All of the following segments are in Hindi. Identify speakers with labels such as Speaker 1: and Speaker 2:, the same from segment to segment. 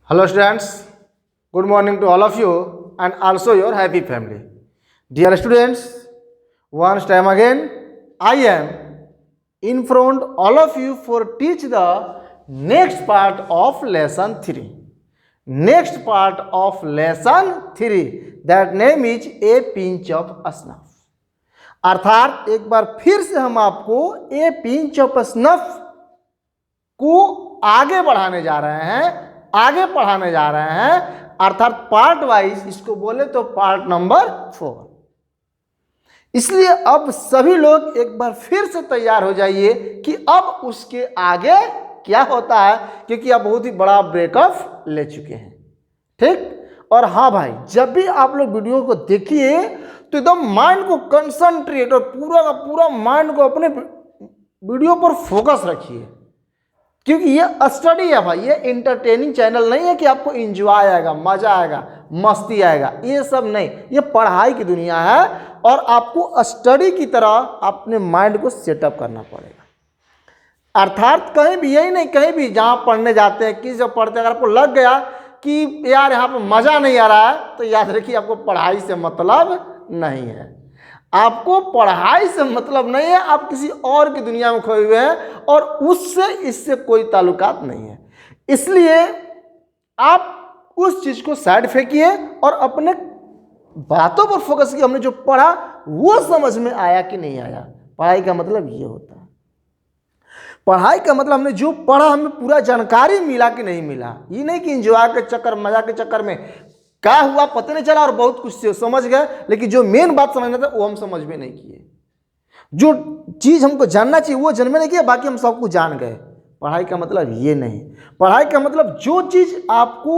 Speaker 1: Hello students, good morning to all of you and also your happy family. Dear students, once time again I am in front all of you for teach the next part of lesson 3. Next part of lesson 3 that name is a pinch of snuff. अर्थात एक बार फिर से हम आपको ए पिंच ऑफ स्नफ को आगे बढ़ाने जा रहे हैं, आगे पढ़ाने जा रहे हैं, अर्थात पार्ट वाइज इसको बोले तो पार्ट नंबर 4। इसलिए अब सभी लोग एक बार फिर से तैयार हो जाइए कि अब उसके आगे क्या होता है, क्योंकि आप बहुत ही बड़ा ब्रेकअप ले चुके हैं। ठीक। और हाँ भाई, जब भी आप लोग वीडियो को देखिए तो एकदम माइंड को कंसंट्रेट और पूरा का पूरा माइंड को अपने वीडियो पर फोकस रखिए, क्योंकि ये स्टडी है भाई, ये इंटरटेनिंग चैनल नहीं है कि आपको एंजॉय आएगा, मजा आएगा, मस्ती आएगा, ये सब नहीं। ये पढ़ाई की दुनिया है और आपको स्टडी की तरह अपने माइंड को सेटअप करना पड़ेगा। अर्थात कहीं भी यही नहीं, कहीं भी जहाँ पढ़ने जाते हैं, किसी जब पढ़ते हैं, अगर आपको लग गया कि यार यहाँ पर मज़ा नहीं आ रहा है, तो याद रखिए आपको पढ़ाई से मतलब नहीं है। आपको पढ़ाई से मतलब नहीं है, आप किसी और की दुनिया में खोए हुए हैं और उससे इससे कोई ताल्लुकात नहीं है। इसलिए आप उस चीज़ को साइड फेंकिए और अपने बातों पर फोकस किए। हमने जो पढ़ा वो समझ में आया कि नहीं आया। पढ़ाई का मतलब ये होता है। पढ़ाई का मतलब हमने जो पढ़ा हमें पूरा जानकारी मिला कि नहीं मिला। ये नहीं कि एंजॉय के चक्कर, मजा के चक्कर में क्या हुआ पता नहीं चला और बहुत कुछ से समझ गए, लेकिन जो मेन बात समझना था वो हम समझ में नहीं किए। जो चीज़ हमको जानना चाहिए वो जन्म में नहीं किया, बाकी हम सब कुछ जान गए। पढ़ाई का मतलब ये नहीं। पढ़ाई का मतलब जो चीज़ आपको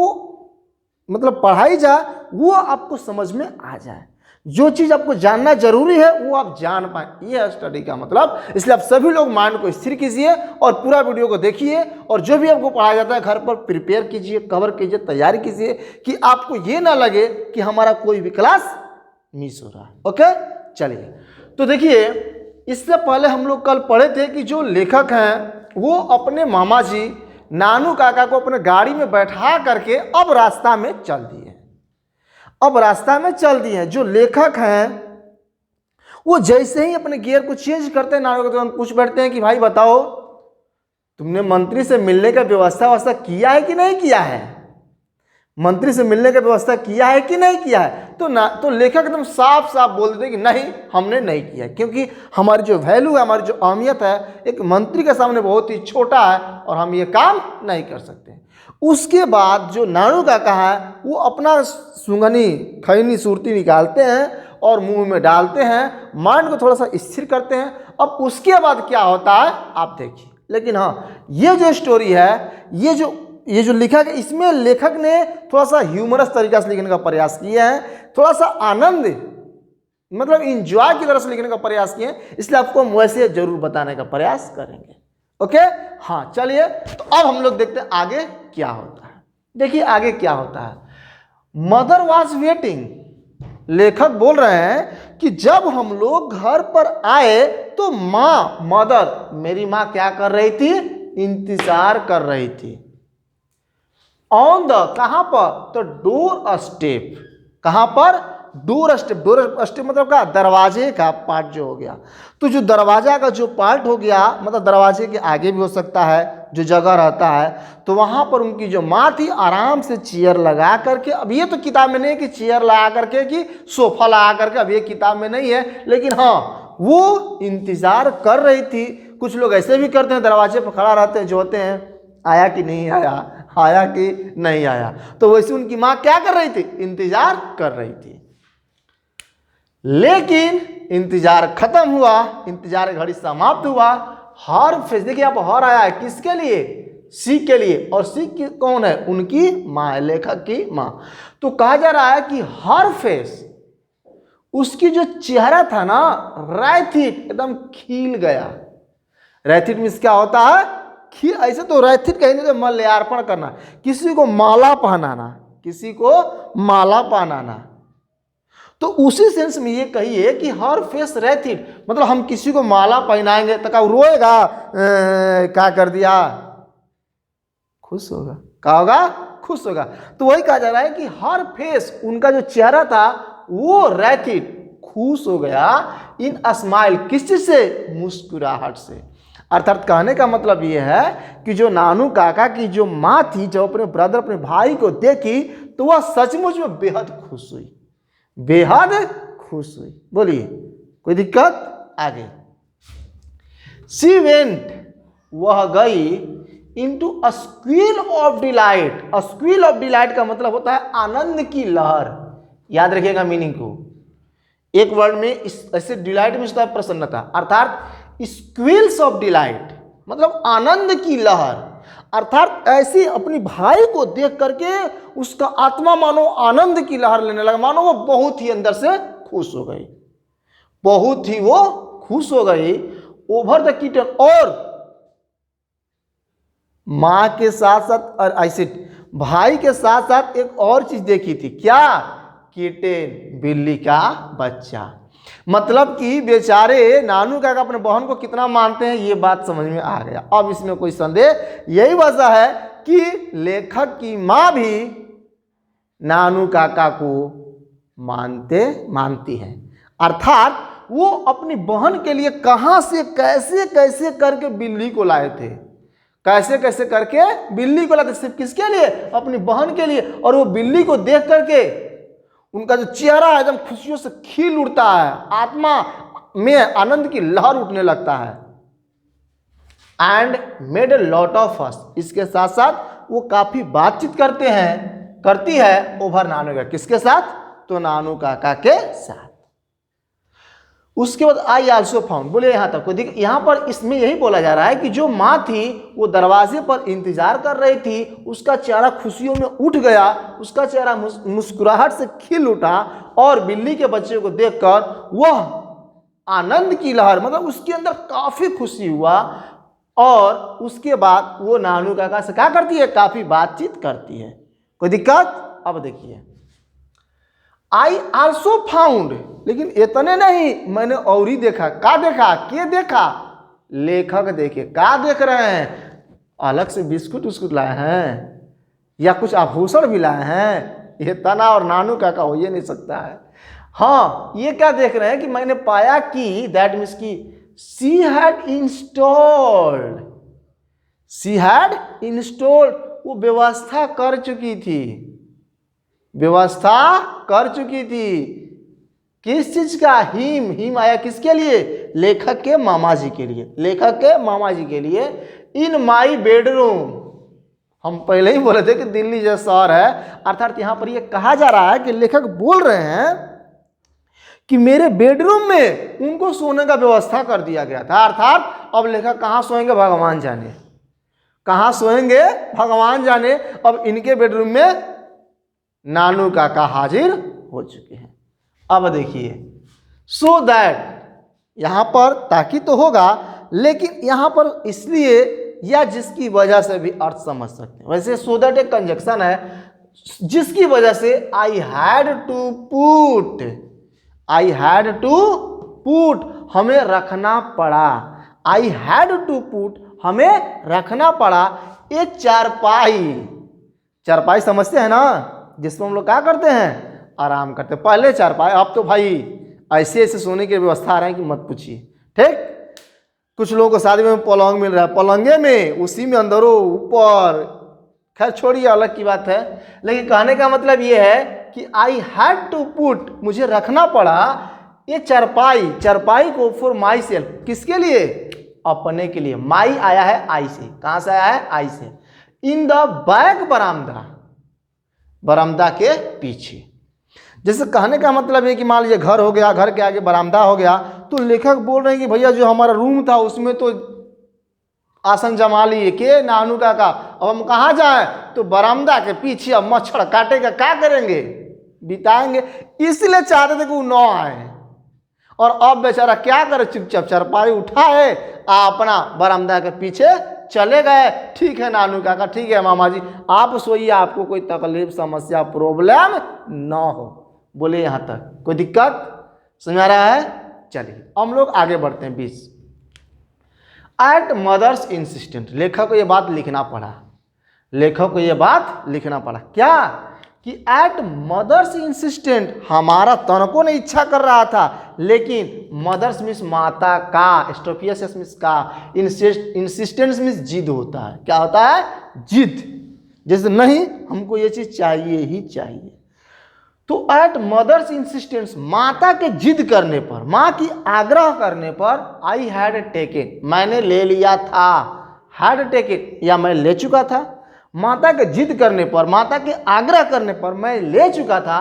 Speaker 1: मतलब पढ़ाई जाए वो आपको समझ में आ जाए। जो चीज़ आपको जानना जरूरी है वो आप जान पाए, ये है स्टडी का मतलब। इसलिए आप सभी लोग माइंड को स्थिर कीजिए और पूरा वीडियो को देखिए और जो भी आपको पढ़ाया जाता है घर पर प्रिपेयर कीजिए, कवर कीजिए, तैयारी कीजिए कि आपको ये ना लगे कि हमारा कोई भी क्लास मिस हो रहा है। ओके, चलिए। तो देखिए, इससे पहले हम लोग कल पढ़े थे कि जो लेखक हैं वो अपने मामा जी नानू काका को अपने गाड़ी में बैठा करके अब रास्ता में चल दिए। अब रास्ता में चल दिए। जो लेखक हैं वो जैसे ही अपने गियर को चेंज करते हैं, नानू को पूछ बैठते हैं कि भाई बताओ, तुमने मंत्री से मिलने का व्यवस्था किया है कि नहीं किया है? मंत्री से मिलने का व्यवस्था किया है कि नहीं किया है? तो लेखक एकदम साफ साफ बोल देते हैं कि नहीं, हमने नहीं किया, क्योंकि हमारी जो वैल्यू है, हमारी जो अहमियत है, एक मंत्री के सामने बहुत ही छोटा है और हम ये काम नहीं कर सकते। उसके बाद जो नानू काका है वो अपना सुंगनी खैनी सुरती निकालते हैं और मुंह में डालते हैं, माइंड को थोड़ा सा स्थिर करते हैं। अब उसके बाद क्या होता है आप देखिए। लेकिन हाँ, ये जो स्टोरी है, ये जो लिखा है, इसमें लेखक ने थोड़ा सा ह्यूमरस तरीका से लिखने का प्रयास किया है, थोड़ा सा आनंद मतलब इंजॉय की तरह से लिखने का प्रयास किए हैं। इसलिए आपको हम वैसे जरूर बताने का प्रयास करेंगे। ओके, हाँ चलिए। तो अब हम लोग देखते हैं आगे क्या होता है। देखिए आगे क्या होता है। Mother was waiting. लेखक बोल रहे हैं कि जब हम लोग घर पर आए तो माँ, मदर, मेरी माँ क्या कर रही थी? इंतजार कर रही थी। ऑन द, कहां पर? तो डोर स्टेप। कहां पर? Door step. डोर स्टेप मतलब क्या? दरवाजे का पार्ट जो हो गया। तो जो दरवाजा का जो पार्ट हो गया, मतलब दरवाजे के आगे भी हो सकता है जो जगह रहता है, तो वहां पर उनकी जो माँ थी आराम से चेयर लगा करके, अब ये तो किताब में नहीं है कि चेयर लगा करके कि सोफा लगा करके, अब ये किताब में नहीं है, लेकिन हाँ वो इंतजार कर रही थी। कुछ लोग ऐसे भी करते हैं, दरवाजे पर खड़ा रहते हैं, जो होते हैं आया कि नहीं आया, आया कि नहीं आया। तो वैसे उनकी माँ क्या कर रही थी? इंतजार कर रही थी। लेकिन इंतजार खत्म हुआ, इंतजार घड़ी समाप्त हुआ। हर फेस, देखिए आप हर आया है किसके लिए? सी के लिए। और सी कौन है? उनकी माँ है, लेखक की माँ। तो कहा जा रहा है कि हर फेस, उसकी जो चेहरा था ना, रैथित, एकदम खिल गया। रैथित मीन्स क्या होता है? खिल। ऐसे तो रैथित कहेंगे तो मल्यार्पण करना, किसी को माला पहनाना, किसी को माला पहनाना। तो उसी सेंस में ये कहिए कि हर फेस रैथित, मतलब हम किसी को माला पहनाएंगे तो क्या रोएगा? क्या कर दिया? खुश होगा। क्या होगा? खुश होगा। तो वही कहा जा रहा है कि हर फेस, उनका जो चेहरा था वो रैथिड, खुश हो गया, इन स्माइल, किस चीज से? मुस्कुराहट से। अर्थात कहने का मतलब ये है कि जो नानू काका की जो माँ थी, जब अपने ब्रदर, अपने भाई को देखी तो वह सचमुच में बेहद खुश हुई, बेहद खुश हुई। बोलिए, कोई दिक्कत? आगे, सी वेंट, वह गई, into a squeal of delight. A squeal of delight का मतलब होता है आनंद की लहर। याद रखिएगा मीनिंग को, एक वर्ड में ऐसे डिलाइट में होता है प्रसन्नता, अर्थात स्क्वील्स ऑफ डिलाइट मतलब आनंद की लहर। अर्थात ऐसी अपनी भाई को देख करके उसका आत्मा मानो आनंद की लहर लेने लगा, मानो वो बहुत ही अंदर से खुश हो गई, बहुत ही वो खुश हो गई। ओवर द किटन, और मां के साथ साथ, और ऐसे भाई के साथ साथ एक और चीज देखी थी, क्या? किटेन, बिल्ली का बच्चा। मतलब कि बेचारे नानू काका अपने बहन को कितना मानते हैं, ये बात समझ में आ गया। अब इसमें कोई संदेह, यही वजह है कि लेखक की मां भी नानू काका को मानती है। अर्थात वो अपनी बहन के लिए कहां से कैसे कैसे करके बिल्ली को लाए थे, कैसे कैसे करके बिल्ली को लाए थे, सिर्फ किसके लिए? अपनी बहन के लिए। और वो बिल्ली को देख करके उनका जो चेहरा एकदम खुशियों से खिल उठता है, आत्मा में आनंद की लहर उठने लगता है। And made a lot of फस, इसके साथ साथ वो काफी बातचीत करती है ओवर नानू का, किसके साथ? तो नानू काका के साथ। उसके बाद आई आल्सो फाउंड, बोले यहां तक, देखिए यहां पर इसमें यही बोला जा रहा है कि जो मां थी वो दरवाजे पर इंतजार कर रही थी, उसका चेहरा खुशियों में उठ गया, उसका चेहरा मुस्कुराहट से खिल उठा, और बिल्ली के बच्चे को देखकर वह आनंद की लहर, मतलब उसके अंदर काफी खुशी हुआ। और उसके बाद वो नानू काका से क्या करती है? काफी बातचीत करती है। कोई दिक्कत? अब देखिए, आई आल्सो फाउंड, लेकिन इतने नहीं, मैंने और ही देखा। क्या देखा? के देखा? लेखक देखे, क्या देख रहे हैं? अलग से बिस्कुट उस्कुट लाए हैं या कुछ आभूषण भी लाए हैं? ये तना और नानू काका हो ये नहीं सकता है। हाँ, ये क्या देख रहे हैं कि मैंने पाया कि दैट मीन्स की शी हैड इंस्टॉल्ड, वो व्यवस्था कर चुकी थी, व्यवस्था कर चुकी थी। किस चीज का? हिम आया किसके लिए? लेखक के मामा जी के लिए, लेखक के मामा जी के लिए। इन माई बेडरूम, हम पहले ही बोले थे कि दिल्ली जैसा शहर है, अर्थात यहां पर यह कहा जा रहा है कि लेखक बोल रहे हैं कि मेरे बेडरूम में उनको सोने का व्यवस्था कर दिया गया था। अर्थात अब लेखक कहां सोएंगे भगवान जाने, कहां सोएंगे भगवान जाने। अब इनके बेडरूम में नानू काका हाजिर हो चुके हैं। अब देखिए, सो दैट, यहां पर ताकि तो होगा, लेकिन यहां पर इसलिए या जिसकी वजह से भी अर्थ समझ सकते हैं। वैसे सो दैट एक कंजक्शन है, जिसकी वजह से आई हैड टू पुट, हमें रखना पड़ा। आई हैड टू पुट, हमें रखना पड़ा। ये चारपाई समझते हैं ना, जिसमें हम लोग क्या करते हैं? आराम करते हैं। पहले चारपाई, अब तो भाई ऐसे ऐसे सोने की व्यवस्था आ रहा है कि मत पूछिए। ठीक, कुछ लोगों को शादी में पलंग मिल रहा है, पलंगे में, उसी में अंदरों ऊपर, खैर छोड़िए, अलग की बात है। लेकिन कहने का मतलब ये है कि आई हैड टू पुट, मुझे रखना पड़ा ये चारपाई को फॉर माई सेल्फ, किसके लिए? अपने के लिए। माई आया है आई से, कहां से आया है? आई से। इन द बैक बरामदा के पीछे। जैसे कहने का मतलब है कि मान लीजिए घर हो गया, घर के आगे बरामदा हो गया, तो लेखक बोल रहे हैं कि भैया जो हमारा रूम था उसमें तो आसन जमा लिए के नानू काका, अब हम कहाँ जाएं? तो बरामदा के पीछे। अब मच्छर काटेगा, क्या करेंगे? बिताएंगे। इसलिए चाहते थे कि वो न आए, और अब बेचारा क्या करे? चुपचाप चारपाई उठाए, अपना बरामदा के पीछे चले गए। ठीक है नानू काका, ठीक है मामा जी, आप सोइए, आपको कोई तकलीफ, समस्या, प्रॉब्लम ना हो। बोले यहां तक कोई दिक्कत समझ आ रहा है? चलिए हम लोग आगे बढ़ते हैं। 20 एट मदर्स इंसिस्टेंट, लेखक को यह बात लिखना पड़ा। लेखक को ये बात लिखना पड़ा क्या कि एट मदर्स इंसिस्टेंट, हमारा तनको ने इच्छा कर रहा था, लेकिन मदर्स मीन्स माता का, स्टोपियस मीन्स का, इंसिस्टेंस मीन्स जिद होता है। क्या होता है? जिद। जैसे नहीं हमको ये चीज चाहिए ही चाहिए। तो एट मदर्स इंसिस्टेंस, माता के जिद करने पर, माँ की आग्रह करने पर, आई हैड टेकन, मैंने ले लिया था, हैड टेकन या मैं ले चुका था, माता के जिद करने पर, माता के आग्रह करने पर मैं ले चुका था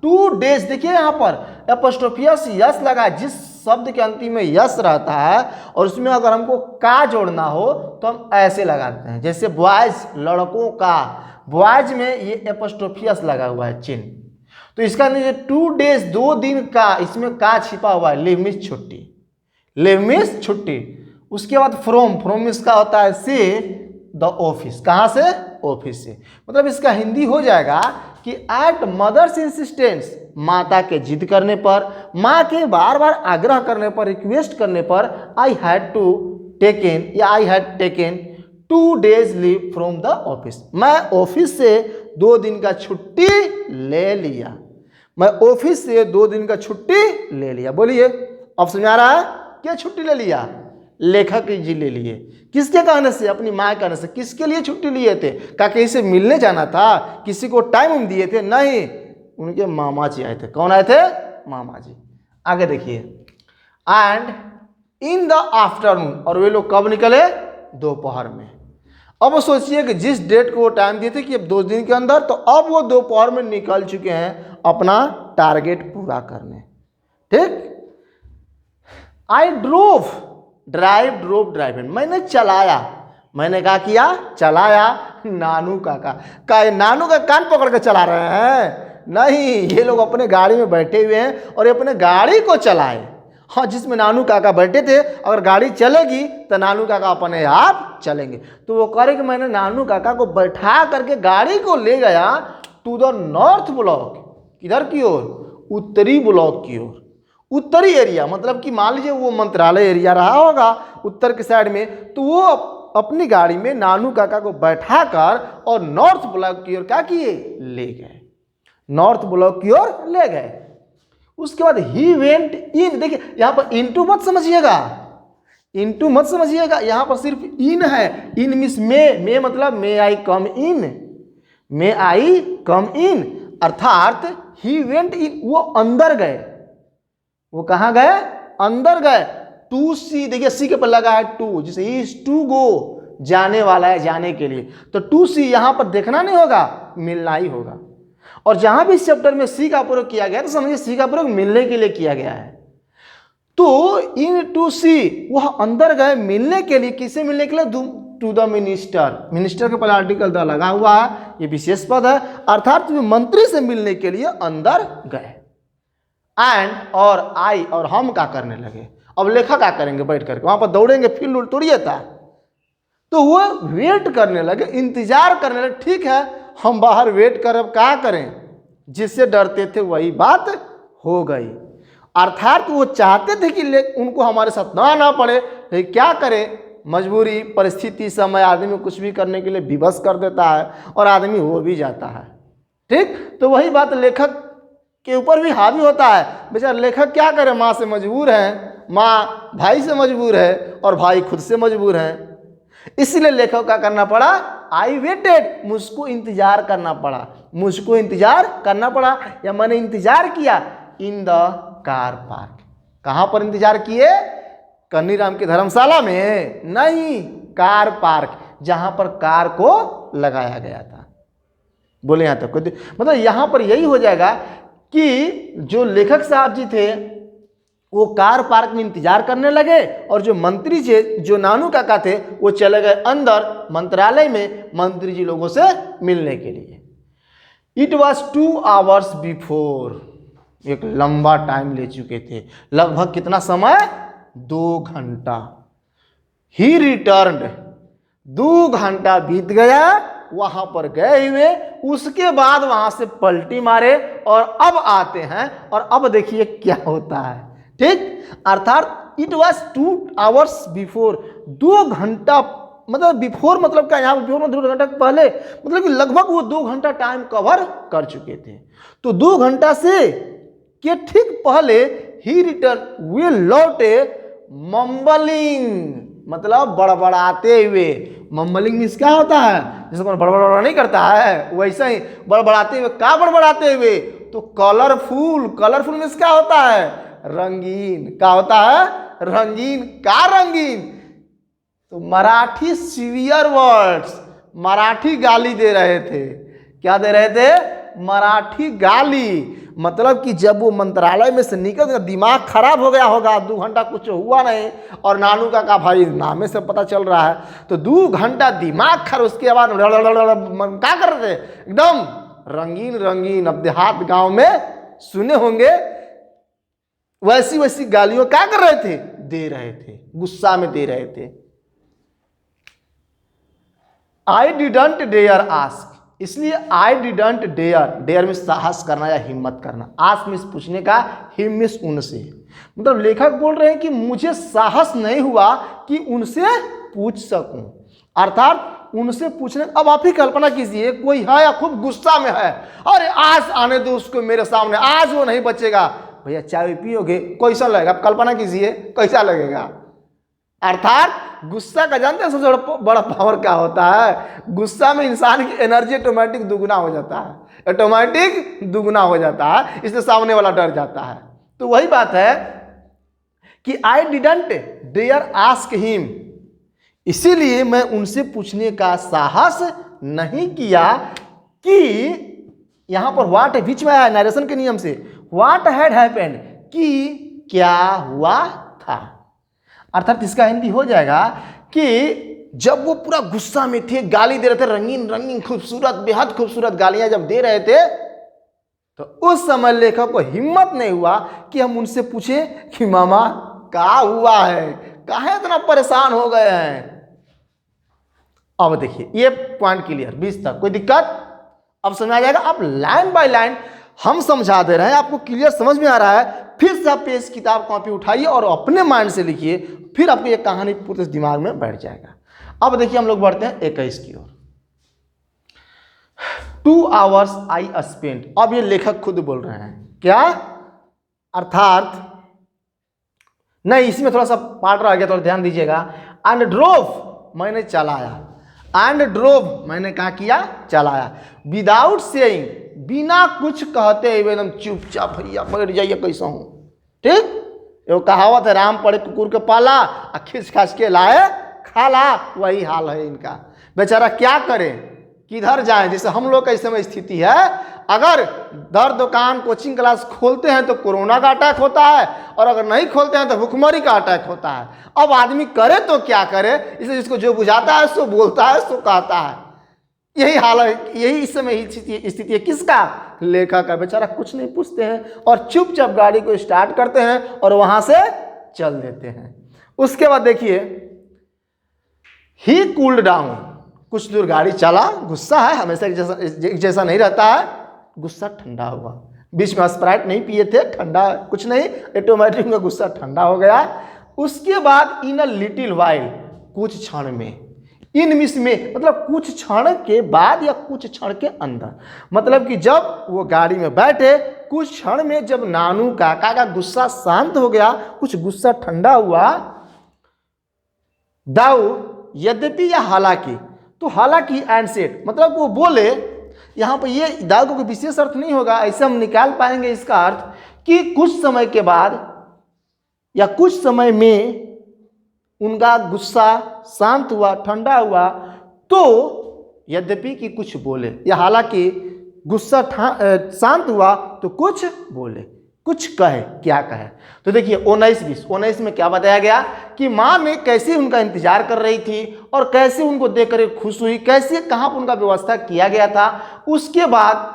Speaker 1: 2 days। देखिए यहाँ पर एपोस्ट्रोफियस यस लगा, जिस शब्द के अंतिम में यस रहता है और उसमें अगर हमको का जोड़ना हो तो हम ऐसे लगाते हैं, जैसे बॉयज, लड़कों का, बॉयज में ये एपोस्ट्रोफियस लगा हुआ है चिन्ह, तो इसका नीचे 2 days 2 दिन का, इसमें का छिपा हुआ है, लिव मीन्स छुट्टी, लिव मीन्स छुट्टी। उसके बाद फ्रॉम इसका होता है से द ऑफिस, कहाँ से? ऑफिस से। मतलब इसका हिंदी हो जाएगा कि एट मदर्स इंसिस्टेंस, माता के जिद करने पर, माँ के बार बार आग्रह करने पर, रिक्वेस्ट करने पर, आई हैड टू टेकन या I had taken 2 days leave from the office, मैं ऑफिस से 2 दिन का छुट्टी ले लिया, मैं ऑफिस से 2 दिन का छुट्टी ले लिया। बोलिए अब समझ आ रहा है? क्या छुट्टी ले लिया? लेखक जी ले लिए। किसके कहने से? अपनी माँ के कहने से। किसके लिए छुट्टी लिए थे? क्या कहीं से मिलने जाना था? किसी को टाइम दिए थे? नहीं, उनके मामा जी आए थे। कौन आए थे? मामा जी। आगे देखिए, एंड इन द आफ्टरनून, और वे लोग कब निकले? दोपहर में। अब सोचिए कि जिस डेट को वो टाइम दिए थे कि अब 2 दिन के अंदर, तो अब वो दोपहर में निकल चुके हैं अपना टारगेट पूरा करने। ठीक, I drove, drive, drove, drive, मैंने चलाया, मैंने क्या किया? चलाया। नानू काका का, नानू का कान पकड़ के चला रहे हैं? नहीं, ये लोग अपने गाड़ी में बैठे हुए हैं और ये अपने गाड़ी को चलाए। हाँ, जिसमें नानू काका बैठे थे, अगर गाड़ी चलेगी तो नानू काका अपने आप चलेंगे। तो वो करे कि मैंने नानू काका को बैठा करके गाड़ी को ले गया टू द नॉर्थ ब्लॉक, किधर की ओर? उत्तरी ब्लॉक की ओर। उत्तरी एरिया मतलब कि मान लीजिए वो मंत्रालय एरिया रहा होगा उत्तर के साइड में, तो वो अपनी गाड़ी में नानू काका को बैठा कर और नॉर्थ ब्लॉक की ओर क्या किए? ले गए, नॉर्थ ब्लॉक की ओर ले गए। उसके बाद ही वेंट इन, देखिए यहाँ पर इनटू मत समझिएगा, इनटू मत समझिएगा, यहाँ पर सिर्फ इन है। इन मीन्स मे मतलब मे आई कम इन, मे आई कम इन, अर्थात ही वेंट इन, वो अंदर गए। वो कहाँ गए? अंदर गए। टू सी, देखिए सी के पर लगा है टू, जिसे इज टू गो, जाने वाला है, जाने के लिए। तो टू सी यहां पर देखना नहीं होगा, मिलना ही होगा। और जहां भी इस चैप्टर में सी का प्रयोग किया गया तो समझिए सी का प्रयोग मिलने के लिए किया गया है। तो इन टू सी, वह अंदर गए मिलने के लिए। किसे मिलने के लिए? टू द मिनिस्टर, मिनिस्टर के पहले आर्टिकल द लगा हुआ है, ये विशेष पद है, अर्थात मंत्री से मिलने के लिए अंदर गए। एंड और आई और हम क्या करने लगे? अब लेखक क्या करेंगे? बैठ करके वहां पर दौड़ेंगे, फील्ड तोड़िए था। तो वो वेट करने लगे, इंतजार करने लगे। ठीक है, हम बाहर वेट कर, अब क्या करें? जिससे डरते थे वही बात हो गई। अर्थात वो चाहते थे कि उनको हमारे साथ ना आना पड़े, लेकिन क्या करें? मजबूरी, परिस्थिति, समय आदमी कुछ भी करने के लिए विवश कर देता है और आदमी हो भी जाता है। ठीक, तो वही बात लेखक के ऊपर भी हावी होता है। बेचारा लेखक क्या करे? माँ से मजबूर है, माँ भाई से मजबूर है और भाई खुद से मजबूर है। इसलिए लेखक का करना पड़ा, आई वेटेड, मुझको इंतजार करना पड़ा, मुझको इंतजार करना पड़ा, या मैंने इंतजार किया इन द कार पार्क। कहाँ पर इंतजार किए? कन्नीराम की धर्मशाला में नहीं, कार पार्क, जहां पर कार को लगाया गया था। बोले यहां तक मतलब यहां पर यही हो जाएगा कि जो लेखक साहब जी थे वो कार पार्क में इंतजार करने लगे और जो मंत्री जी, जो नानू काका थे, वो चले गए अंदर मंत्रालय में मंत्री जी लोगों से मिलने के लिए। इट वॉज 2 hours बिफोर, एक लंबा टाइम ले चुके थे, लगभग कितना समय? 2 घंटा। ही रिटर्न्ड, 2 घंटा बीत गया, वहां पर गए हुए, उसके बाद वहां से पलटी मारे और अब आते हैं और अब देखिए क्या होता है। ठीक, अर्थात इट वॉज 2 hours बिफोर, 2 घंटा मतलब बिफोर मतलब क्या, यहाँ बिफोर मतलब 2 घंटा पहले, मतलब कि लगभग वो 2 घंटा टाइम कवर कर चुके थे। तो 2 घंटा से के ठीक पहले ही रिटर्न, वे लौटे मम्बलिंग, मतलब बड़बड़ाते हुए। मम्बलिंग मीन्स क्या होता है, जैसे कौन बड़बड़ नहीं करता है वैसा ही बड़बड़ाते हुए। क्या बड़बड़ाते हुए, तो कलरफुल, कलरफुल मीन्स क्या होता है, रंगीन। क्या होता है, रंगीन। का रंगीन, तो मराठी सीवियर वर्ड्स, मराठी गाली दे रहे थे। क्या दे रहे थे, मराठी गाली। मतलब कि जब वो मंत्रालय में से निकल गया, दिमाग खराब हो गया होगा, 2 घंटा कुछ हुआ नहीं, और नानू का कहा भाई नामे से पता चल रहा है, तो 2 घंटा दिमाग खराब। उसके बाद क्या कर रहे थे, एकदम रंगीन रंगीन। अब देहात गांव में सुने होंगे, वैसी वैसी गालियों क्या कर रहे थे, दे रहे थे, गुस्सा में दे रहे थे। आई डिडंट डेयर आस्क, इसलिए आई डिडंट डेयर, डेयर में साहस करना या हिम्मत करना, आस्क में पूछने का, हिम में उनसे। मतलब लेखक बोल रहे हैं कि मुझे साहस नहीं हुआ कि उनसे पूछ सकूं, अर्थात उनसे पूछने। अब आप ही कल्पना कीजिए, कोई है या खूब गुस्सा में है, अरे आज आने दो उसको मेरे सामने, आज वो नहीं बचेगा। भैया चाय पियोगे, कैसा लगेगा, आप कल्पना कीजिए कैसा लगेगा। अर्थात गुस्सा का जानते हैं सबसे बड़ा पावर क्या होता है, गुस्सा में इंसान की एनर्जी ऑटोमेटिक दुगना हो जाता है, ऑटोमेटिक दुगना हो जाता है, इसलिए सामने वाला डर जाता है। तो वही बात है कि I didn't dare ask him, इसीलिए मैं उनसे पूछने का साहस नहीं किया कि, यहां पर व्हाट है बीच में आया नरेशन के नियम से, व्हाट हैड हैपेंड, कि क्या हुआ था। अर्थात इसका हिंदी हो जाएगा कि जब वो पूरा गुस्सा में थे, गाली दे रहे थे, रंगीन रंगीन खूबसूरत, बेहद खूबसूरत गालियां जब दे रहे थे, तो उस समय लेखक को हिम्मत नहीं हुआ कि हम उनसे पूछें कि मामा क्या हुआ है, काहे इतना परेशान हो गए हैं। अब देखिए ये पॉइंट क्लियर 20 तक, कोई दिक्कत, अब समझ आ जाएगा। आप लाइन बाय लाइन हम समझा दे रहे हैं, आपको क्लियर समझ में आ रहा है। फिर से आप पेज किताब कॉपी उठाइए और अपने माइंड से लिखिए, फिर आपको ये कहानी पूरे दिमाग में बैठ जाएगा। अब देखिए हम लोग बढ़ते हैं 21 की ओर। 2 hours आई स्पेंट, अब ये लेखक खुद बोल रहे हैं क्या, अर्थात नहीं इसमें थोड़ा सा पार्ट रह गया, थोड़ा ध्यान दीजिएगा। एंड ड्रोव, मैंने चलाया, एंड ड्रोव मैंने क्या किया, चलाया, विदाउट सेइंग, बिना कुछ कहते हुए, एकदम चुपचाप, भैया बैठ जाइए कैसा हूं, ठीक। वो कहावत है, राम पड़े कुकुर के पाला, खिंच खाच के लाए खाला, वही हाल है इनका। बेचारा क्या करे, किधर जाए। जैसे हम लोग का इस समय स्थिति है, अगर दर दुकान कोचिंग क्लास खोलते हैं तो कोरोना का अटैक होता है, और अगर नहीं खोलते हैं तो भुखमरी का अटैक होता है। अब आदमी करे तो क्या करे, इसलिए जिसको जो बुझाता है सो बोलता है, सो कहता है। यही हाल है, यही इस समय स्थिति है किसका, लेखक का। बेचारा कुछ नहीं पूछते हैं और चुपचाप गाड़ी को स्टार्ट करते हैं और वहां से चल देते हैं। उसके बाद देखिए, ही कूल्ड डाउन, कुछ दूर गाड़ी चला, गुस्सा है हमेशा जैसा नहीं रहता है, गुस्सा ठंडा हुआ। बीच में स्प्राइट नहीं पिए थे, ठंडा कुछ नहीं, ऑटोमेटिक में गुस्सा ठंडा हो गया। उसके बाद इन अ लिटिल वाइल, कुछ क्षण में, इन मिस में मतलब कुछ क्षण के बाद या कुछ क्षण के अंदर, मतलब कि जब वो गाड़ी में बैठे कुछ क्षण में जब नानू काका का गुस्सा शांत हो गया, कुछ गुस्सा ठंडा हुआ, दाऊ यद्यपि या हालांकि, तो हालांकि एंड सेड, मतलब वो बोले, यहां पर ये दाऊ को कोई विशेष अर्थ नहीं होगा, ऐसे हम निकाल पाएंगे इसका अर्थ कि कुछ समय के बाद या कुछ समय में उनका गुस्सा शांत हुआ, ठंडा हुआ, तो यद्यपि कि कुछ बोले, या हालांकि गुस्सा शांत हुआ तो कुछ बोले, कुछ कहे, क्या कहे। तो देखिए 19-20 में क्या बताया गया कि माँ ने कैसे उनका इंतजार कर रही थी और कैसे उनको देखकर खुश हुई, कैसे कहाँ पर उनका व्यवस्था किया गया था। उसके बाद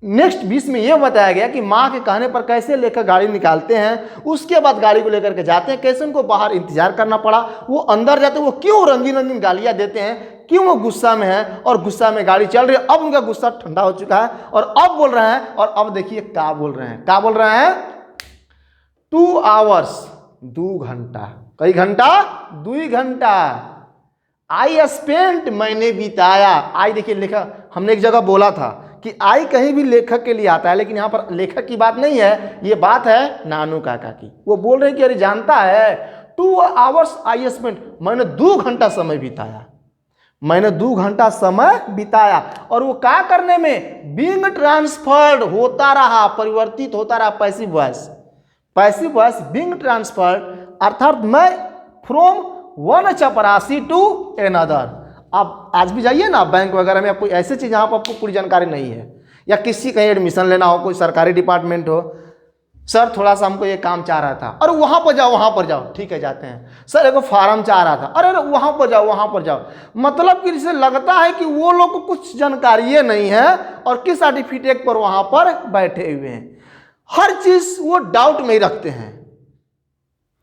Speaker 1: नेक्स्ट 20 में यह बताया गया कि माँ के कहने पर कैसे लेकर गाड़ी निकालते हैं, उसके बाद गाड़ी को लेकर के जाते हैं, कैसे उनको बाहर इंतजार करना पड़ा, वो अंदर जाते वो क्यों रंगीन रंगीन गालियां देते हैं, क्यों वो गुस्सा में है, और गुस्सा में गाड़ी चल रही है। अब उनका गुस्सा ठंडा हो चुका है और अब बोल रहे हैं, और अब देखिए क्या बोल रहे हैं, क्या बोल रहे हैं, 2 hours 2 घंटा, कई घंटा, 2 घंटा, आई स्पेंट मैंने बिताया। आई देखिए लेखक, हमने एक जगह बोला था कि आई कहीं भी लेखक के लिए आता है, लेकिन यहाँ पर लेखक की बात नहीं है, ये बात है नानू काका की। वो बोल रहे हैं कि अरे जानता है 2 आवर्स आई स्पेंट, मैंने 2 घंटा समय बिताया, मैंने 2 घंटा समय बिताया। और वो क्या करने में, बीइंग ट्रांसफर्ड होता रहा, परिवर्तित होता रहा, passive voice, passive voice being transferred, अर्थात मैं फ्रॉम वन चपरासी टू अनदर। आप आज भी जाइए ना बैंक वगैरह में, आपको ऐसी चीज जहाँ पर आपको पूरी जानकारी नहीं है, या किसी कहीं एडमिशन लेना हो, कोई सरकारी डिपार्टमेंट हो, सर थोड़ा सा हमको ये काम चाह रहा था, अरे वहाँ पर जाओ, वहाँ पर जाओ, ठीक है जाते हैं। सर एक फॉर्म चाह रहा था, अरे वहाँ पर जाओ, वहाँ पर जाओ। मतलब कि इसे लगता है कि वो लोग को कुछ जानकारी नहीं है और किस सर्टिफिकेट पर वहाँ पर बैठे हुए हैं, हर चीज वो डाउट में ही रखते हैं।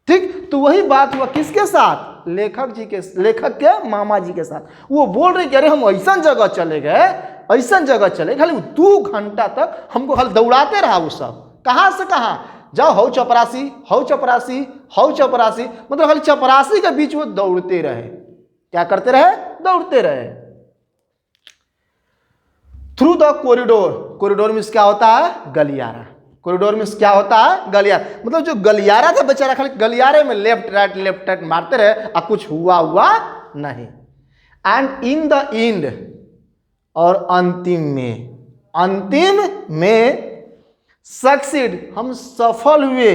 Speaker 1: ठीक, तो वही बात हुआ किसके साथ, लेखक जी के, लेखक के मामा जी के साथ। वो बोल रहे कि अरे हम ऐसा जगह चले गए, ऐसा जगह चले, खाली 2 घंटा तक हमको खाली दौड़ाते रहा वो सब, कहाँ से कहाँ, जाओ हौ चपरासी, हौ चपरासी, हौ चपरासी, मतलब खाली चपरासी के बीच वो दौड़ते रहे। क्या करते रहे, दौड़ते रहे। थ्रू द कॉरिडोर, कॉरिडोर में क्या होता है, गलियारा, कॉरिडोर में क्या होता है, गलियारा, मतलब जो गलियारा था बेचारा खाली गलियारे में लेफ्ट राइट मारते रहे और कुछ हुआ नहीं। एंड इन द एंड, और अंतिम में सक्सीड, हम सफल हुए,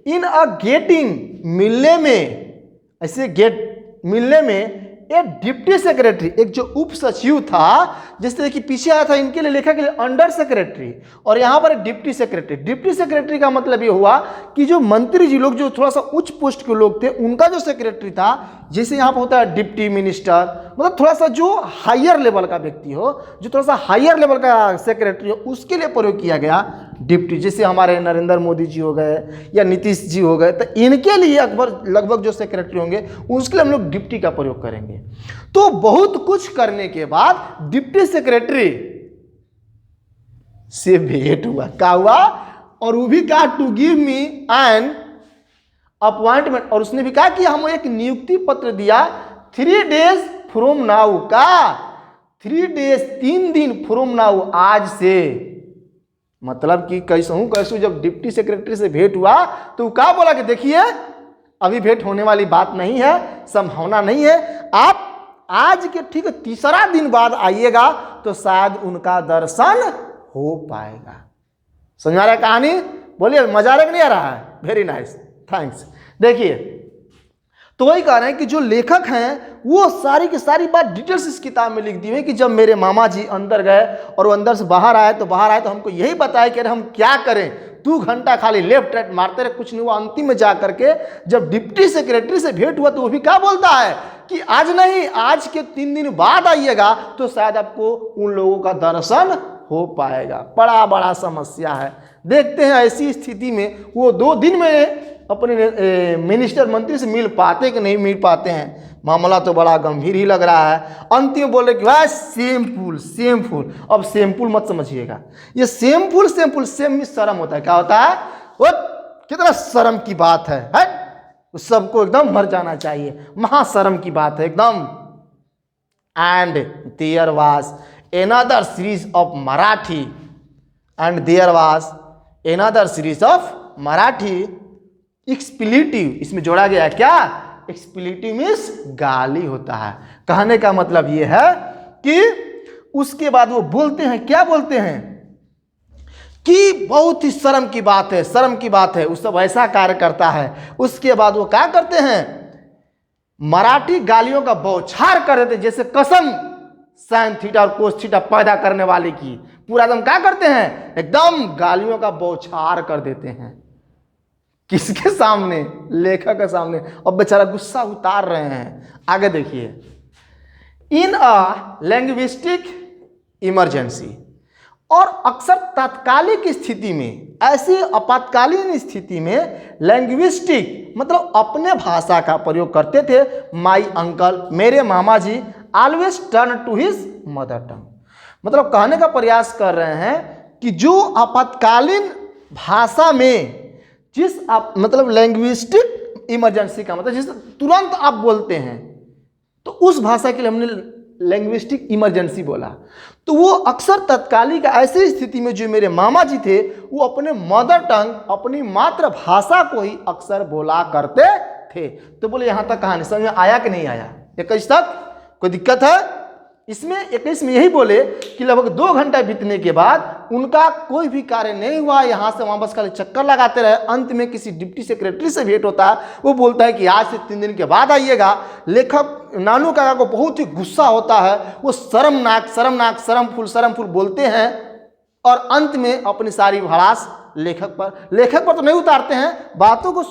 Speaker 1: इन अ गेटिंग, मिलने में, ऐसे गेट मिलने में, एक डिप्टी सेक्रेटरी, एक जो उप सचिव था, जिस तरह की पीछे आया था इनके लिए लेखा के लिए अंडर सेक्रेटरी, और यहाँ पर डिप्टी सेक्रेटरी। डिप्टी सेक्रेटरी का मतलब ये हुआ कि जो मंत्री जी लोग, जो थोड़ा सा उच्च पोस्ट के लोग थे, उनका जो सेक्रेटरी था, जैसे यहाँ पर होता है डिप्टी मिनिस्टर, मतलब थोड़ा सा जो हायर लेवल का व्यक्ति हो, जो थोड़ा सा हायर लेवल का सेक्रेटरी हो, उसके लिए प्रयोग किया गया डिप्टी। जैसे हमारे नरेंद्र मोदी जी हो गए या नीतीश जी हो गए, तो इनके लिए अकबर लगभग जो सेक्रेटरी होंगे उसके लिए हम लोग डिप्टी का प्रयोग करेंगे। तो बहुत कुछ करने के बाद डिप्टी सेक्रेटरी से भेंट हुआ, क्या हुआ, और वो भी कहा to give me an appointment, और उसने भी कहा कि हम एक नियुक्ति पत्र दिया 3 days फ्रॉम नाउ, का 3 days 3 दिन फ्रॉम नाउ, आज से। मतलब कि कैसू जब डिप्टी सेक्रेटरी से भेंट हुआ तो क्या बोला कि देखिए अभी भेंट होने वाली बात नहीं है, संभावना नहीं है, आप आज के ठीक 3रा दिन बाद आइएगा तो शायद उनका दर्शन हो पाएगा। समझ आ रहा है कहानी, बोलिए मजा आ रहा है कि नहीं आ रहा है, वेरी नाइस, थैंक्स। देखिए तो वही कह रहे हैं कि जो लेखक हैं वो सारी की सारी बात डिटेल्स इस किताब में लिख दी है कि जब मेरे मामा जी अंदर गए और वो अंदर से बाहर आए तो हमको यही बताया कि अरे हम क्या करें, 2 घंटा खाली लेफ्ट राइट मारते रहे, कुछ नहीं हुआ। अंतिम में जा करके जब डिप्टी सेक्रेटरी से भेंट हुआ तो वो भी क्या बोलता है कि आज नहीं, आज के 3 दिन बाद आइएगा तो शायद आपको उन लोगों का दर्शन हो पाएगा। बड़ा समस्या है। देखते हैं ऐसी स्थिति में वो 2 दिन में अपने मिनिस्टर मंत्री से मिल पाते कि नहीं मिल पाते हैं। मामला तो बड़ा गंभीर ही लग रहा है। अंतिम में बोल रहे कि भाई सेमफुल। अब सेमफुल मत समझिएगा, ये सेमफुल सेम में शर्म होता है। क्या होता है, वो कितना शर्म की बात है? सबको एकदम मर जाना चाहिए, महाशर्म की बात है एकदम। And there was another series of Marathi expletive, इसमें जोड़ा गया है क्या, एक्सप्लेटिव मीन्स गाली होता है। कहने का मतलब ये है कि उसके बाद वो बोलते हैं, क्या बोलते हैं कि बहुत ही शर्म की बात है, उस सब ऐसा कार्य करता है। उसके बाद वो क्या करते हैं, मराठी गालियों का बौछार कर देते, जैसे कसम साइन थीटा और कोस थीटा पैदा करने वाले की, पूरा एकदम क्या करते हैं, एकदम गालियों का बौछार कर देते हैं। किसके सामने, लेखक के सामने। अब बेचारा गुस्सा उतार रहे हैं। आगे देखिए, इन अ लैंग्विस्टिक इमरजेंसी, और अक्सर तात्कालिक स्थिति में, ऐसी आपातकालीन स्थिति में लैंग्विस्टिक मतलब अपने भाषा का प्रयोग करते थे। माई अंकल, मेरे मामा जी, always turn to his mother tongue, मतलब कहने का प्रयास कर रहे हैं कि जो आपातकालीन भाषा में जिस आप मतलब लैंग्विस्टिक इमरजेंसी का मतलब जिस तुरंत आप बोलते हैं, तो उस भाषा के लिए हमने लैंग्विस्टिक इमरजेंसी बोला। तो वो अक्सर तत्कालिक ऐसी स्थिति में जो मेरे मामा जी थे वो अपने मदर टंग, अपनी मातृभाषा को ही अक्सर बोला करते थे। तो बोले यहाँ तक कहानी समझ में आया कि नहीं आया? 21 तक कोई दिक्कत है? इसमें 21 में यही बोले कि लगभग 2 घंटा बीतने के बाद उनका कोई भी कार्य नहीं हुआ, यहाँ से वहाँ बस खाली चक्कर लगाते रहे। अंत में किसी डिप्टी सेक्रेटरी से भेंट होता है, वो बोलता है कि आज से 3 दिन के बाद आइएगा। लेखक नानू काका को बहुत ही गुस्सा होता है, वो शर्मनाक शर्मनाक शर्म फूल बोलते हैं और अंत में अपनी सारी भड़ास लेखक पर तो नहीं उतारते हैं, बातों को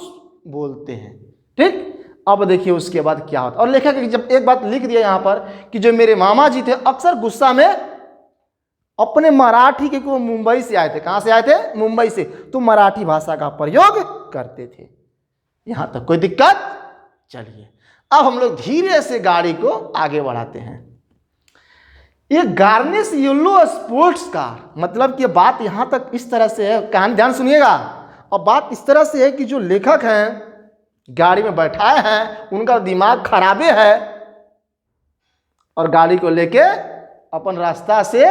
Speaker 1: बोलते हैं। ठीक, अब देखिए उसके बाद क्या होता है। और लेखक जब एक बात लिख दिया यहाँ पर कि जो मेरे मामा जी थे अक्सर गुस्सा में अपने मराठी के, वो मुंबई से आए थे। कहाँ से आए थे? मुंबई से। तो मराठी भाषा का प्रयोग करते थे। यहाँ तक कोई दिक्कत? चलिए अब हम लोग धीरे से गाड़ी को आगे बढ़ाते हैं। ये गार्निश येलो स्पोर्ट्स कार, मतलब कि बात यहाँ तक इस तरह से है, कहानी ध्यान सुनिएगा। और बात इस तरह से है कि जो लेखक हैं गाड़ी में बैठाए हैं, उनका दिमाग खराबे है और गाड़ी को लेके अपन रास्ता से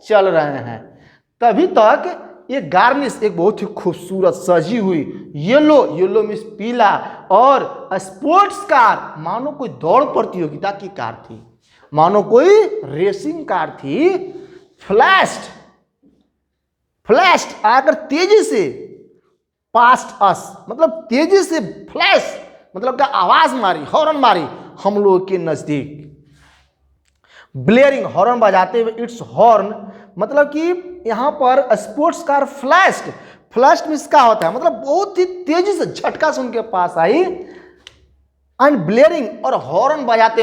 Speaker 1: चल रहे हैं। तभी तक ये गार्निश एक बहुत ही खूबसूरत सजी हुई येलो मीन्स पीला और स्पोर्ट्स कार, मानो कोई दौड़ प्रतियोगिता की कार थी, मानो कोई रेसिंग कार थी। फ्लैश्ड आकर तेजी से पास्ट अस, मतलब तेजी से फ्लैश मतलब क्या आवाज मारी, हॉर्न मारी हम लोग के नजदीक। ब्लेयरिंग हॉर्न बजाते हुए, इट्स हॉर्न मतलब कि यहां पर स्पोर्ट्स कार फ्लैश्ड मीन्स क्या होता है, मतलब बहुत ही तेजी से झटका से उनके पास आई। एंड ब्लेयरिंग और हॉर्न बजाते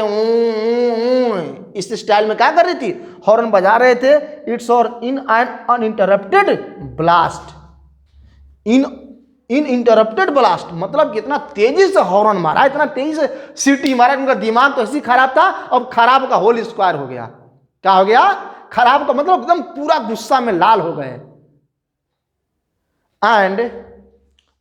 Speaker 1: इस स्टाइल में क्या कर रही थी, हॉर्न बजा रहे थे। इट्स और in an uninterrupted blast, uninterrupted blast मतलब कितना तेजी से हॉर्न मारा, इतना तेजी से सीटी मारा, उनका दिमाग तो ऐसी खराब था, अब खराब का होल स्क्वायर हो गया। क्या हो गया? खराब का मतलब एकदम पूरा गुस्सा में लाल हो गए। And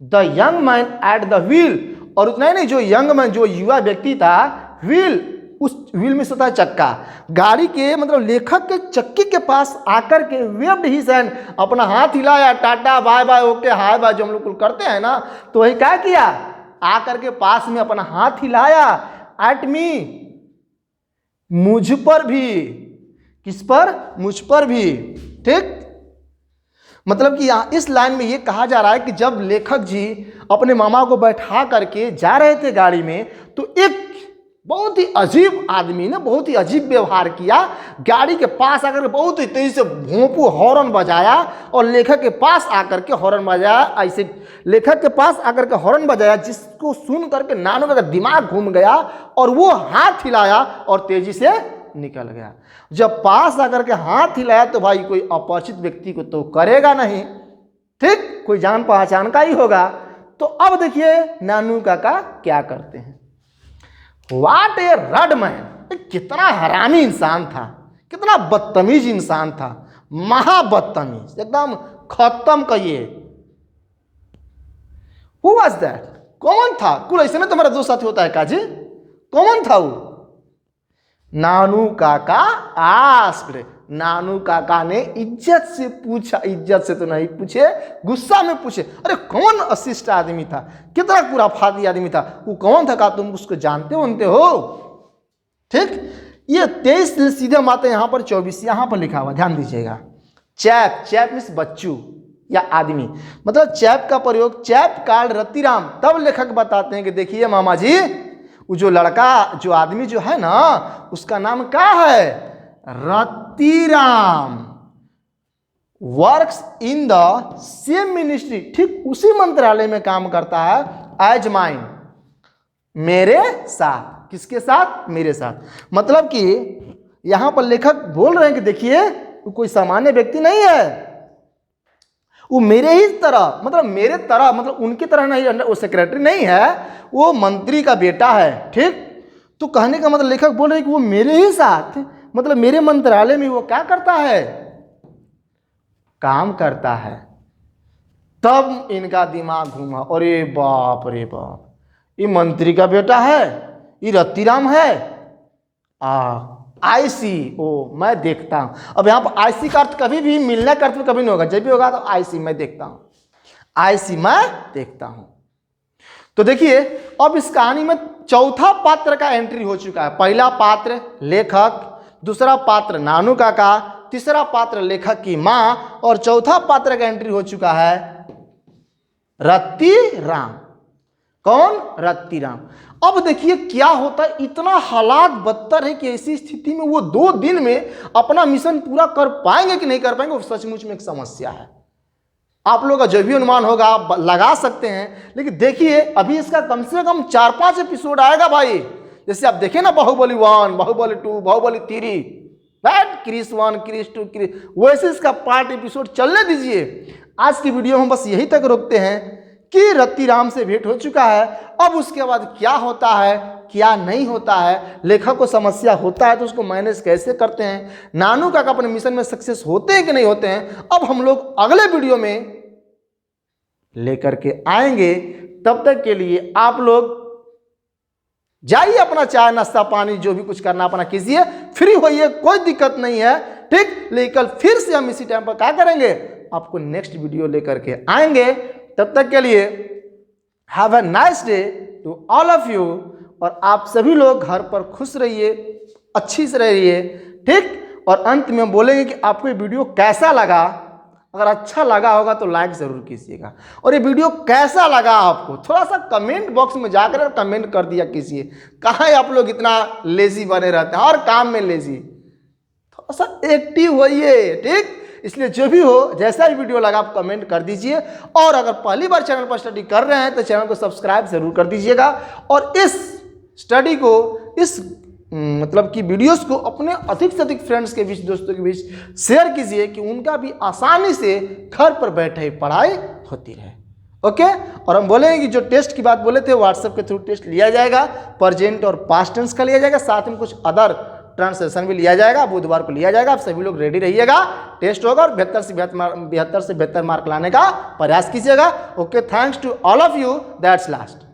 Speaker 1: the young man at the wheel, और उतना ही नहीं, जो यंग मैन जो युवा व्यक्ति था, व्हील उस व्हील में होता है चक्का, गाड़ी के मतलब लेखक के चक्के के पास आकर के वेव्ड हिज हैंड, अपना हाथ हिलाया, tata bye bye okay hi bye जो हम लोग करते हैं ना, तो वही क्या किया, आकर के पास में अपना हाथ हिलाया। एट मी, मुझ पर भी, किस पर? मुझ पर भी। ठीक, मतलब कि इस लाइन में ये कहा जा रहा है कि जब लेखक जी अपने मामा को बैठा करके जा रहे थे गाड़ी में, तो एक बहुत ही अजीब आदमी ने बहुत ही अजीब व्यवहार किया। गाड़ी के पास आकर के बहुत ही तेजी से भोंपू हॉर्न बजाया और लेखक के पास आकर के हॉर्न बजाया। ऐसे लेखक के पास आकर के हॉर्न बजाया जिसको सुन करके नानू का दिमाग घूम गया और वो हाथ हिलाया और तेजी से निकल गया। जब पास आकर के हाथ हिलाया तो भाई कोई अपरिचित व्यक्ति को तो करेगा नहीं, ठीक, कोई जान पहचान का ही होगा। तो अब देखिए नानू काका क्या करते हैं। वाट ए रड मैन, कितना हरामी इंसान था, कितना बदतमीज इंसान था, महाबदतमीज, एकदम खत्म कहिए। Who was that? कौन था? कुल ऐसे में तुम्हारा दो साथी होता है काजी, कौन था वो? नानू काका आस्क्ड, नानू काका ने इज्जत से पूछा, इज्जत से तो नहीं पूछे, गुस्सा में पूछे, अरे कौन अशिष्ट आदमी था, कितना खुराफाती आदमी था, वो कौन था? का तुम उसको जानते हो? ठीक, ये 23 से सीधे हम आते हैं यहाँ पर 24, यहाँ पर लिखा हुआ ध्यान दीजिएगा। चैप मीन्स बच्चू या आदमी, मतलब चैप का प्रयोग चैप काल रतिराम। तब लेखक बताते हैं कि देखिए मामा जी, वो जो लड़का जो आदमी जो है ना उसका नाम क्या है? Ratiram. Works in the same ministry, ठीक उसी मंत्रालय में काम करता है। एज माइन, मेरे साथ। किसके साथ? मेरे साथ। मतलब कि यहां पर लेखक बोल रहे हैं कि देखिए वो कोई सामान्य व्यक्ति नहीं है, वो मेरे ही तरह, मतलब मेरे तरह, मतलब उनकी तरह नहीं, वो सेक्रेटरी नहीं है, वो मंत्री का बेटा है। ठीक, तो कहने का मतलब लेखक बोल रहे हैं कि वो मेरे ही साथ, मतलब मेरे मंत्रालय में वो क्या करता है? काम करता है। तब इनका दिमाग घूमा, अरे बाप रे बाप, ये मंत्री का बेटा है, ये रतिराम है, आई सी, ओ मैं देखता हूँ। अब यहाँ पर आई सी का अर्थ कभी भी मिलने का अर्थ में कभी नहीं होगा, जब भी होगा तो आई सी मैं देखता हूँ, आई सी मैं देखता हूँ। तो देखिए अब इस कहानी में चौथा पात्र का एंट्री हो चुका है। पहला पात्र लेखक, दूसरा पात्र नानू काका, तीसरा पात्र लेखक की माँ और चौथा पात्र का एंट्री हो चुका है रत्ती राम। कौन? रत्ती राम। अब देखिए क्या होता है, इतना हालात बदतर है कि ऐसी स्थिति में वो 2 दिन में अपना मिशन पूरा कर पाएंगे कि नहीं कर पाएंगे, वो सचमुच में एक समस्या है। आप लोगों का जो भी अनुमान होगा आप लगा सकते हैं, लेकिन देखिए अभी इसका कम से कम 4-5 एपिसोड आएगा भाई। जैसे आप देखें ना बाहुबली 1, बाहुबली 2, बाहुबली 3, क्रिस 1, क्रिस 2, वैसे इसका पार्ट एपिसोड चलने दीजिए। आज की वीडियो में बस यही तक रोकते हैं कि रत्ती राम से भेंट हो चुका है। अब उसके बाद क्या होता है क्या नहीं होता है, लेखक को समस्या होता है तो उसको मैनेज कैसे करते हैं, नानू काका अपने मिशन में सक्सेस होते हैं कि नहीं होते हैं, अब हम लोग अगले वीडियो में लेकर के आएंगे। तब तक के लिए आप लोग जाइए, अपना चाय नाश्ता पानी जो भी कुछ करना अपना कीजिए, फ्री होइए, कोई दिक्कत नहीं है, ठीक। लेकिन कल फिर से हम इसी टाइम पर क्या करेंगे, आपको नेक्स्ट वीडियो लेकर के आएंगे। तब तक के लिए have a nice day to all of you, और आप सभी लोग घर पर खुश रहिए, अच्छी से रहिए, ठीक। और अंत में बोलेंगे कि आपको ये वीडियो कैसा लगा। अगर अच्छा लगा होगा तो लाइक ज़रूर कीजिएगा, और ये वीडियो कैसा लगा आपको थोड़ा सा कमेंट बॉक्स में जाकर कमेंट कर दिया कीजिए। कहाँ आप लोग इतना लेजी बने रहते हैं और काम में लेजी, थोड़ा सा एक्टिव होइए, ठीक। इसलिए जो भी हो जैसा भी वीडियो लगा आप कमेंट कर दीजिए, और अगर पहली बार चैनल पर स्टडी कर रहे हैं तो चैनल को सब्सक्राइब जरूर कर दीजिएगा, और इस स्टडी को, इस मतलब कि वीडियोस को अपने अधिक से अधिक फ्रेंड्स के बीच, दोस्तों के बीच शेयर कीजिए कि उनका भी आसानी से घर पर बैठे ही पढ़ाई होती रहे। ओके। और हम बोलेंगे कि जो टेस्ट की बात बोले थे व्हाट्सएप के थ्रू टेस्ट लिया जाएगा, प्रेजेंट और पास्ट टेंस का लिया जाएगा, साथ में कुछ अदर ट्रांसलेशन भी लिया जाएगा, बुधवार को लिया जाएगा। आप सभी लोग रेडी रहिएगा, टेस्ट होगा और 72 से बेहतर मार्क लाने का प्रयास कीजिएगा। Okay, thanks to all of you, that's last.